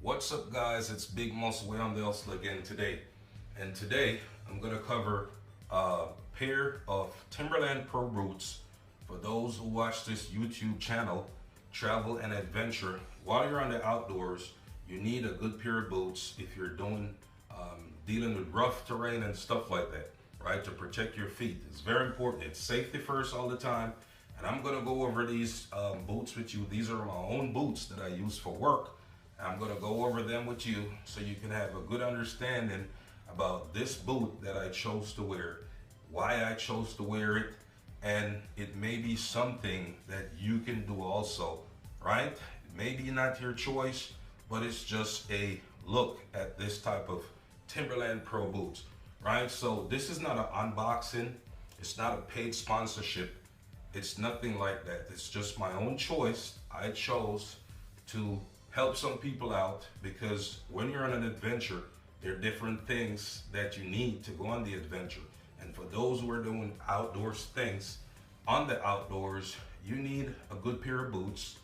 What's up, guys? It's Big Muscle Way on the Hustle again today. And today I'm going to cover a pair of Timberland Pro Boots for those who watch this YouTube channel, Travel and Adventure. While you're on the outdoors, you need a good pair of boots if you're dealing with rough terrain and stuff like that, right? To protect your feet. It's very important. It's safety first all the time. And I'm going to go over these boots with you. These are my own boots that I use for work. I'm going to go over them with you so you can have a good understanding about this boot that I chose to wear, why I chose to wear it, and it may be something that you can do also, right? It may be not your choice, but it's just a look at this type of Timberland Pro Boots, right? So this is not an unboxing. It's not a paid sponsorship. It's nothing like that. It's just my own choice. I chose to help some people out because when you're on an adventure, there are different things that you need to go on the adventure. And for those who are doing outdoors things on the outdoors, you need a good pair of boots,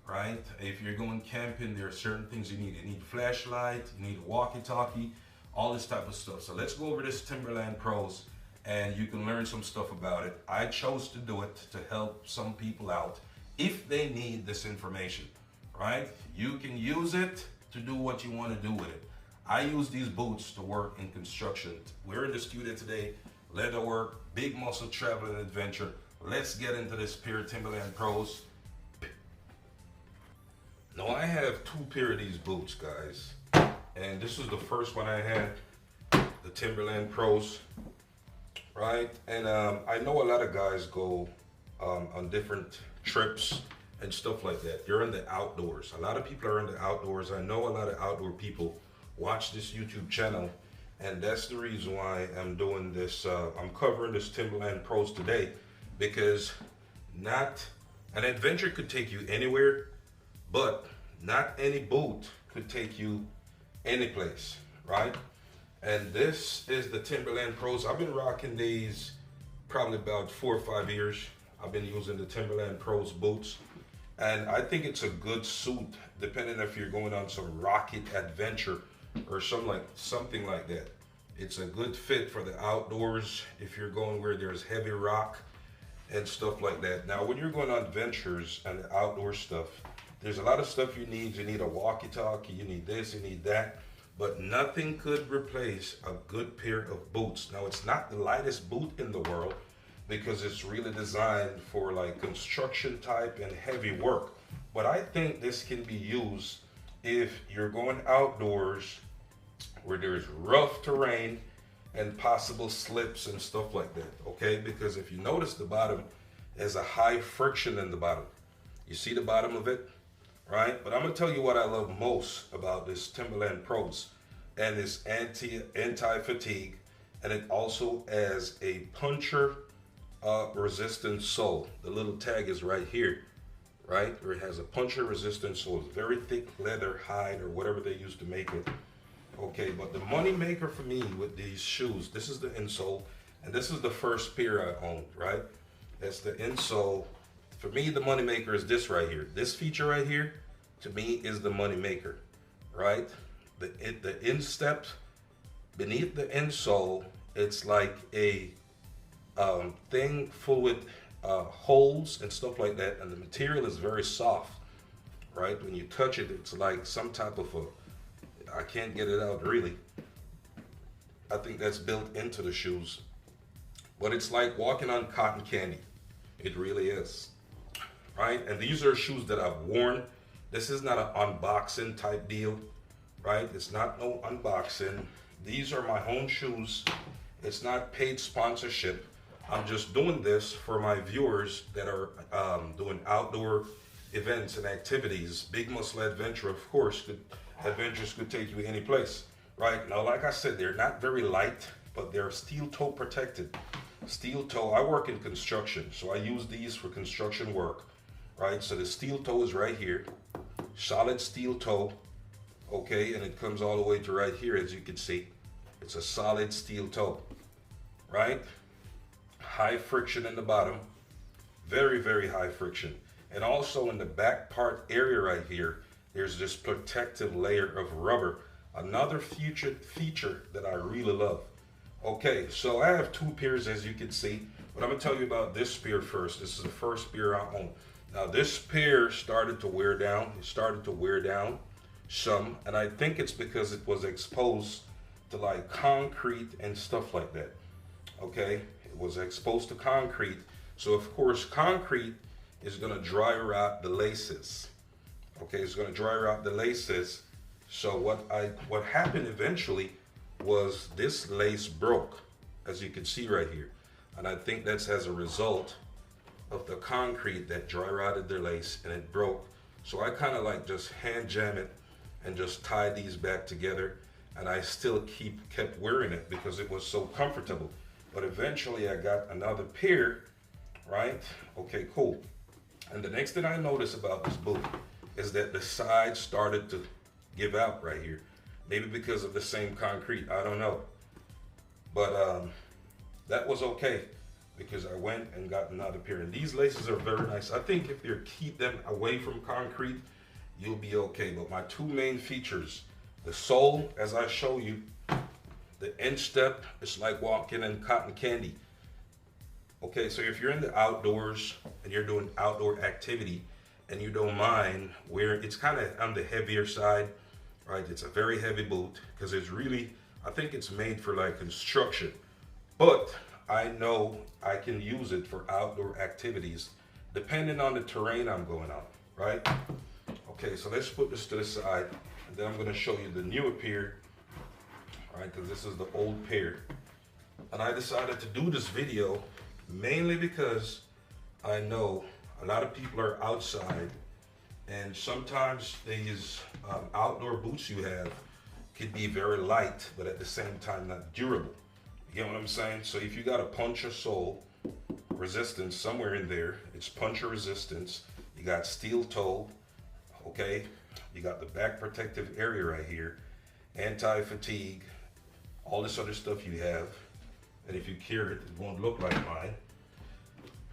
right? If you're going camping, there are certain things you need. You need flashlight, you need a walkie-talkie, all this type of stuff. So let's go over this Timberland Pros and you can learn some stuff about it. I chose to do it to help some people out if they need this information, right? You can use it to do what you want to do with it. I use these boots to work in construction. We're in the studio today, leather work, big muscle travel and adventure. Let's get into this pair of Timberland Pros. Now I have two pair of these boots, guys. And this is the first one I had, the Timberland Pros, right? And I know a lot of guys go on different trips and stuff like that. You're in the outdoors. A lot of people are in the outdoors. I know a lot of outdoor people watch this YouTube channel, and that's the reason why I'm doing this. I'm covering this Timberland Pros today because not an adventure could take you anywhere, but not any boot could take you any place, right? And this is the Timberland Pros. I've been rocking these probably about 4 or 5 years. I've been using the Timberland Pros boots. And I think it's a good suit, depending if you're going on some rocket adventure or something like that. It's a good fit for the outdoors if you're going where there's heavy rock and stuff like that. Now, when you're going on adventures and the outdoor stuff, there's a lot of stuff you need. You need a walkie-talkie, you need this, you need that. But nothing could replace a good pair of boots. Now, it's not the lightest boot in the world, because it's really designed for like construction type and heavy work. But I think this can be used if you're going outdoors where there's rough terrain and possible slips and stuff like that, okay? Because if you notice, the bottom has a high friction in the bottom. You see the bottom of it, right? But I'm gonna tell you what I love most about this Timberland Pros, and it's anti-fatigue, and it also has a puncture resistant sole. The little tag is right here, right? Where it has a puncture resistant sole. It's very thick leather, hide, or whatever they use to make it. Okay, but the money maker for me with these shoes, this is the insole, and this is the first pair I owned, right? That's the insole. For me, the money maker is this right here. This feature right here, to me, is the money maker, right? The instep beneath the insole, it's like a thing full with holes and stuff like that, and the material is very soft, right? When you touch it, it's like some type of I can't get it out really. I think that's built into the shoes, but it's like walking on cotton candy. It really is, right? And these are shoes that I've worn. This is not an unboxing type deal, right? It's not no unboxing. These are my own shoes. It's not paid sponsorship. I'm just doing this for my viewers that are doing outdoor events and activities. Big Muscle Adventure, of course, adventures could take you any place, right? Now, like I said, they're not very light, but they're steel toe protected. Steel toe, I work in construction, so I use these for construction work, right? So the steel toe is right here, solid steel toe, okay? And it comes all the way to right here, as you can see. It's a solid steel toe, right? High friction in the bottom, very, very high friction. And also in the back part area right here, there's this protective layer of rubber. Another feature that I really love. Okay, so I have two pairs, as you can see, but I'm gonna tell you about this pair first. This is the first pair I own. Now this pair started to wear down. It started to wear down some, and I think it's because it was exposed to like concrete and stuff like that. Okay, it was exposed to concrete, so of course concrete is gonna dry out the laces. Okay, it's gonna dry out the laces. So what happened eventually was this lace broke, as you can see right here, and I think that's as a result of the concrete that dry rotted their lace and it broke. So I kind of like just hand jam it and just tie these back together, and I still kept wearing it because it was so comfortable. But eventually I got another pair, right? Okay, cool. And the next thing I noticed about this boot is that the sides started to give out right here. Maybe because of the same concrete, I don't know. But that was okay because I went and got another pair. And these laces are very nice. I think if you keep them away from concrete, you'll be okay. But my two main features, the sole, as I show you, the instep, it's like walking in cotton candy. Okay, so if you're in the outdoors and you're doing outdoor activity and you don't mind where it's kind of on the heavier side, right? It's a very heavy boot because it's really, I think it's made for like construction, but I know I can use it for outdoor activities depending on the terrain I'm going on, right? Okay, so let's put this to the side, and then I'm going to show you the newer pair, right? Because this is the old pair. And I decided to do this video mainly because I know a lot of people are outside, and sometimes these outdoor boots you have could be very light, but at the same time not durable. You get what I'm saying? So if you got a puncture sole resistance somewhere in there, it's puncture resistance. You got steel toe, okay? You got the back protective area right here, anti-fatigue, all this other stuff you have. And if you carry it, it won't look like mine.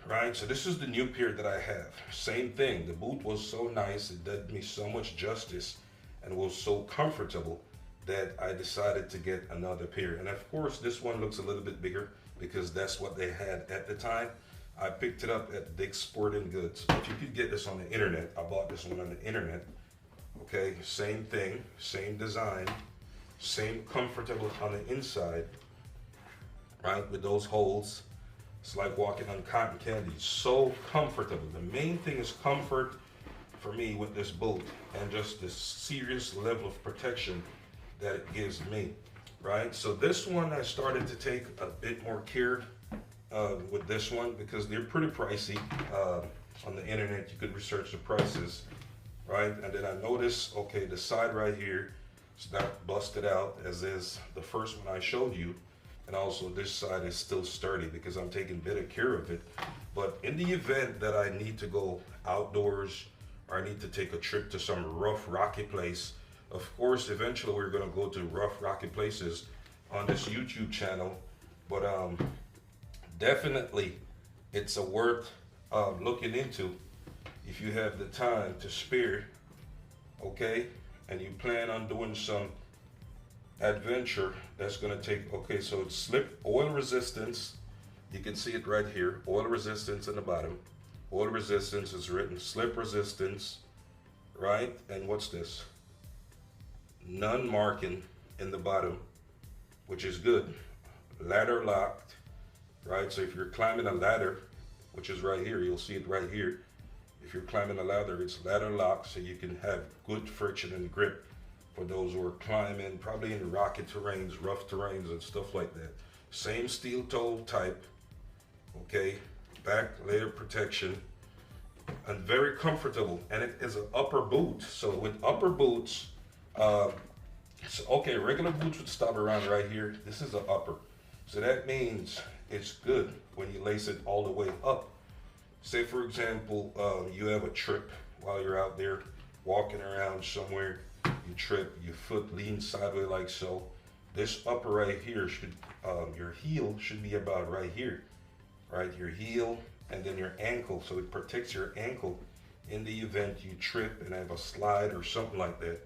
Right, so this is the new pair that I have. Same thing, the boot was so nice, it did me so much justice and was so comfortable that I decided to get another pair. And of course, this one looks a little bit bigger because that's what they had at the time. I picked it up at Dick's Sporting Goods. If you could get this on the internet, I bought this one on the internet. Okay, same thing, same design, same comfortable on the inside, right, with those holes. It's like walking on cotton candy. So comfortable. The main thing is comfort for me with this boot, and just this serious level of protection that it gives me, right? So this one I started to take a bit more care with this one because they're pretty pricey. On the internet you could research the prices, right? And then I noticed, okay, the side right here is not busted out as is the first one I showed you. And also this side is still sturdy because I'm taking better care of it. But in the event that I need to go outdoors or I need to take a trip to some rough, rocky place, of course, eventually we're gonna go to rough, rocky places on this YouTube channel. But definitely it's a worth looking into if you have the time to spare, okay? And you plan on doing some adventure that's going to take, okay, so it's slip oil resistance. You can see it right here, oil resistance in the bottom. Oil resistance is written, slip resistance, right? And what's this? None marking in the bottom, which is good. Ladder locked, right? So if you're climbing a ladder, which is right here, you'll see it right here. If you're climbing a ladder, it's ladder locked, so you can have good friction and grip for those who are climbing, probably in rocky terrains, rough terrains and stuff like that. Same steel toe type, okay? Back layer protection, and very comfortable. And it is an upper boot. So with upper boots, okay, regular boots would stop around right here. This is an upper. So that means it's good when you lace it all the way up. Say for example, you have a trip while you're out there walking around somewhere, you trip, your foot leans sideways like so. This upper right here should, your heel should be about right here, right? Your heel and then your ankle, so it protects your ankle in the event you trip and have a slide or something like that.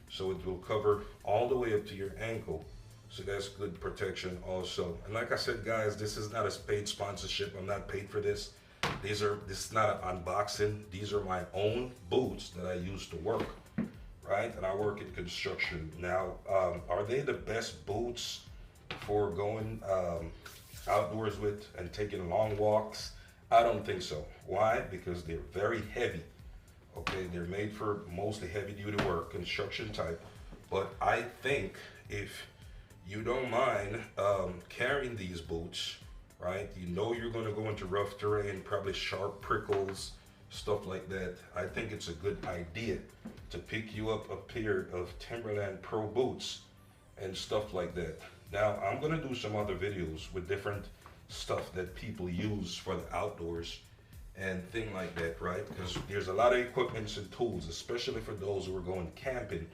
So it will cover all the way up to your ankle. So that's good protection also. And like I said, guys, this is not a paid sponsorship. I'm not paid for this. This is not an unboxing. These are my own boots that I use to work, right? And I work in construction. Now, are they the best boots for going outdoors with and taking long walks? I don't think so. Why? Because they're very heavy. Okay, they're made for mostly heavy duty work, construction type. But I think if you don't mind carrying these boots, right? You know you're going to go into rough terrain, probably sharp prickles, stuff like that. I think it's a good idea to pick you up a pair of Timberland Pro Boots and stuff like that. Now, I'm going to do some other videos with different stuff that people use for the outdoors and thing like that, right? Because there's a lot of equipments and tools, especially for those who are going camping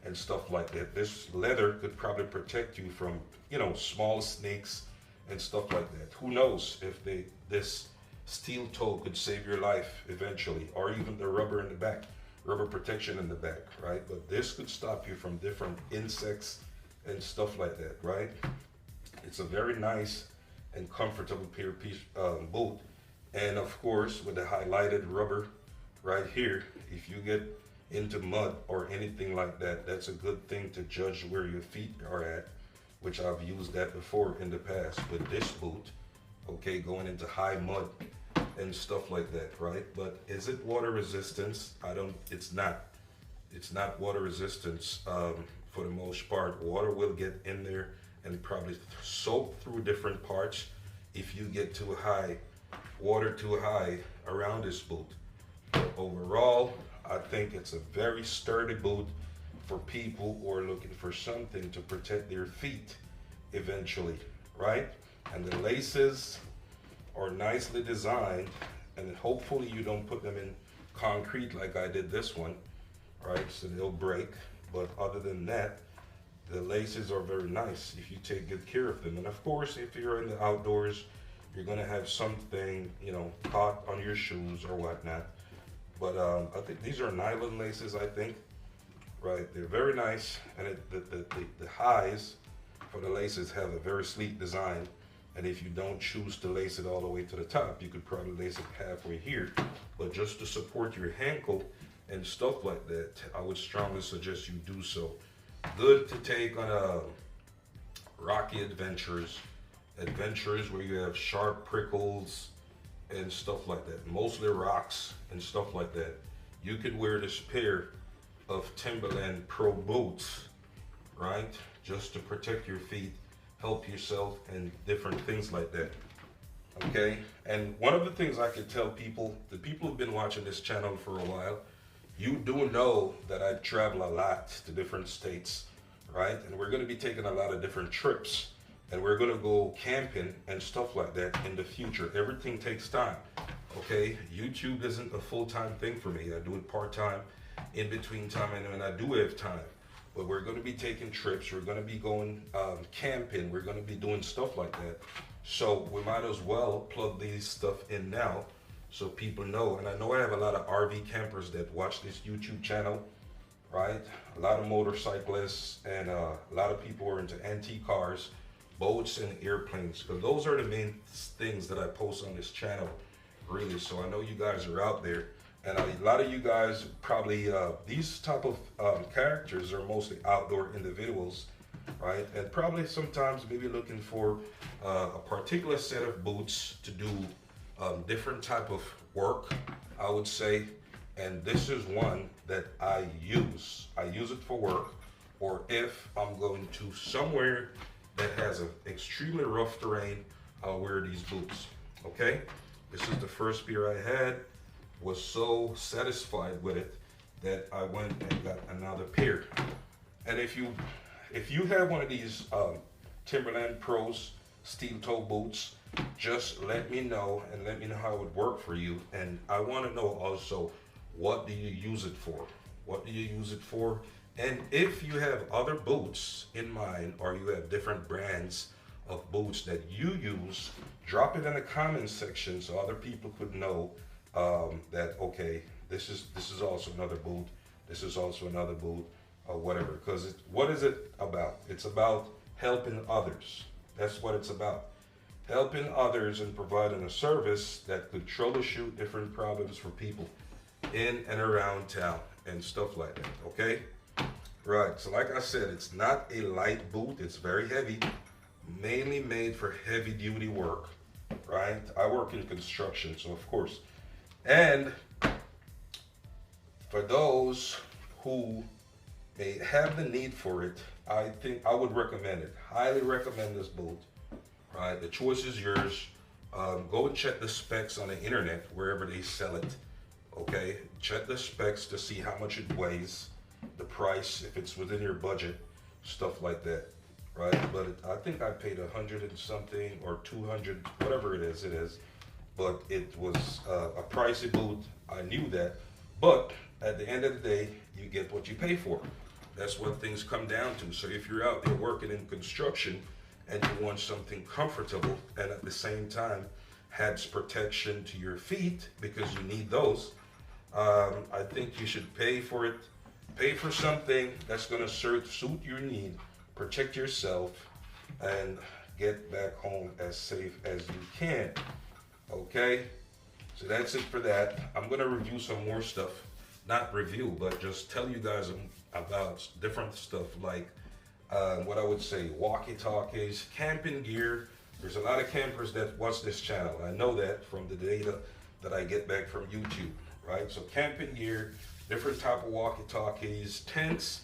and stuff like that. This leather could probably protect you from, you know, small snakes and stuff like that. Who knows if this steel toe could save your life eventually, or even the rubber in the back, rubber protection in the back, right? But this could stop you from different insects and stuff like that, right? It's a very nice and comfortable pair of boot. And of course, with the highlighted rubber right here, if you get into mud or anything like that, that's a good thing to judge where your feet are at, which I've used that before in the past with this boot, okay, going into high mud and stuff like that, right? But is it water resistance? It's not water resistance for the most part. Water will get in there and probably soak through different parts if you get too high, water too high around this boot. But overall, I think it's a very sturdy boot for people who are looking for something to protect their feet eventually, right? And the laces are nicely designed, and hopefully you don't put them in concrete like I did this one, right? So they'll break. But other than that, the laces are very nice if you take good care of them. And of course, if you're in the outdoors, you're gonna have something, you know, caught on your shoes or whatnot. But I think these are nylon laces, I think, right? They're very nice, and the highs for the laces have a very sleek design. And if you don't choose to lace it all the way to the top, you could probably lace it halfway here. But just to support your ankle and stuff like that, I would strongly suggest you do so. Good to take on rocky adventures where you have sharp prickles and stuff like that, mostly rocks and stuff like that. You could wear this pair of Timberland Pro Boots, right? Just to protect your feet, help yourself, and different things like that. Okay, and one of the things I could tell people, the people who've been watching this channel for a while, you do know that I travel a lot to different states, right? And we're going to be taking a lot of different trips, and we're going to go camping and stuff like that in the future. Everything takes time, okay? YouTube isn't a full-time thing for me. I do it part-time, in between time, and when I do have time. But we're going to be taking trips. We're going to be going camping. We're going to be doing stuff like that. So we might as well plug these stuff in now so people know. And I know I have a lot of RV campers that watch this YouTube channel, right? A lot of motorcyclists and a lot of people are into antique cars, boats, and airplanes. Because those are the main things that I post on this channel, really. So I know you guys are out there. And a lot of you guys probably, these type of characters are mostly outdoor individuals, right? And probably sometimes maybe looking for a particular set of boots to do different type of work, I would say. And this is one that I use. I use it for work, or if I'm going to somewhere that has an extremely rough terrain, I'll wear these boots, okay? This is the first pair I had. Was so satisfied with it that I went and got another pair. And if you have one of these Timberland Pros steel toe boots, just let me know and let me know how it would work for you. And I want to know also, what do you use it for? What do you use it for? And if you have other boots in mind, or you have different brands of boots that you use, drop it in the comment section so other people could know that, okay, This is also another boot. This is also another boot, or whatever. Because what is it about? It's about helping others. That's what it's about. Helping others and providing a service that could troubleshoot different problems for people in and around town and stuff like that. Okay? Right. So like I said, it's not a light boot. It's very heavy, mainly made for heavy duty work. Right? I work in construction, so of course. And for those who may have the need for it, I think I would recommend it. Highly recommend this boot. Right? The choice is yours. Go and check the specs on the internet, wherever they sell it. Okay? Check the specs to see how much it weighs, the price, if it's within your budget, stuff like that. Right? But I think I paid 100 and something or 200, whatever it is. But it was a pricey boot. I knew that. But at the end of the day, you get what you pay for. That's what things come down to. So if you're out there working in construction and you want something comfortable and at the same time has protection to your feet, because you need those, I think you should pay for it. Pay for something that's going to suit your need, protect yourself, and get back home as safe as you can. Okay? So that's it for that. I'm going to review some more stuff. Not review, but just tell you guys about different stuff like what I would say, walkie-talkies, camping gear. There's a lot of campers that watch this channel. I know that from the data that I get back from YouTube, right? So camping gear, different type of walkie-talkies, tents,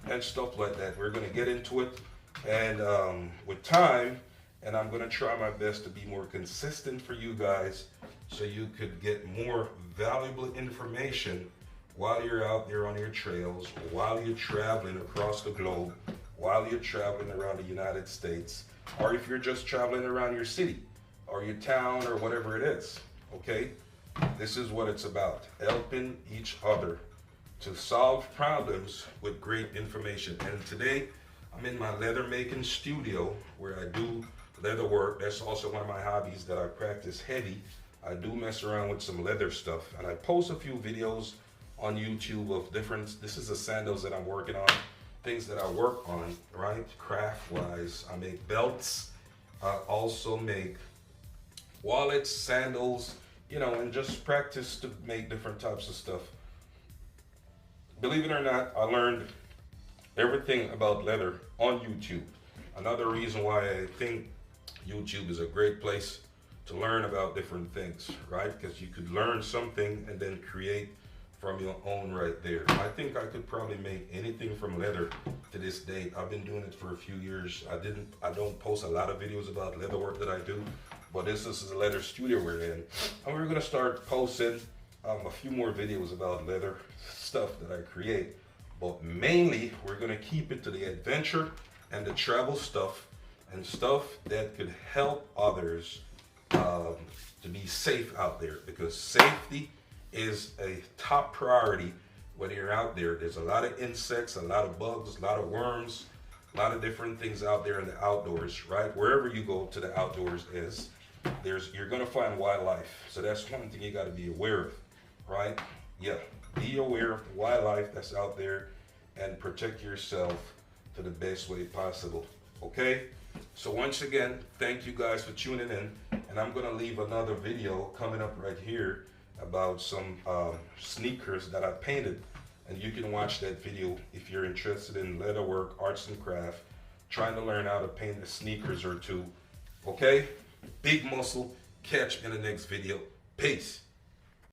and stuff like that. We're going to get into it, and with time, and I'm going to try my best to be more consistent for you guys so you could get more valuable information while you're out there on your trails, while you're traveling across the globe, while you're traveling around the United States, or if you're just traveling around your city or your town or whatever it is. Okay? This is what it's about, helping each other to solve problems with great information. And today I'm in my leather making studio where I do leather work. That's also one of my hobbies that I practice heavy. I do mess around with some leather stuff, and I post a few videos on YouTube of different, this is the sandals that I'm working on, things that I work on, right? Craft wise, I make belts. I also make wallets, sandals, you know, and just practice to make different types of stuff. Believe it or not, I learned everything about leather on YouTube. Another reason why I think YouTube is a great place to learn about different things, right? Because you could learn something and then create from your own right there. I think I could probably make anything from leather to this date. I've been doing it for a few years. I don't post a lot of videos about leather work that I do, but this is a leather studio we're in. And we're gonna start posting a few more videos about leather stuff that I create. But mainly, we're gonna keep it to the adventure and the travel stuff and stuff that could help others to be safe out there, because safety is a top priority when you're out there. There's a lot of insects, a lot of bugs, a lot of worms, a lot of different things out there in the outdoors, right? Wherever you go to the outdoors you're gonna find wildlife. So that's one thing you gotta be aware of, right? Yeah, be aware of the wildlife that's out there and protect yourself to the best way possible, okay? So once again, thank you guys for tuning in, and I'm gonna leave another video coming up right here about some sneakers that I painted, and you can watch that video if you're interested in leather work, arts and craft, trying to learn how to paint a sneakers or two. Okay? Big muscle. Catch in the next video. Peace.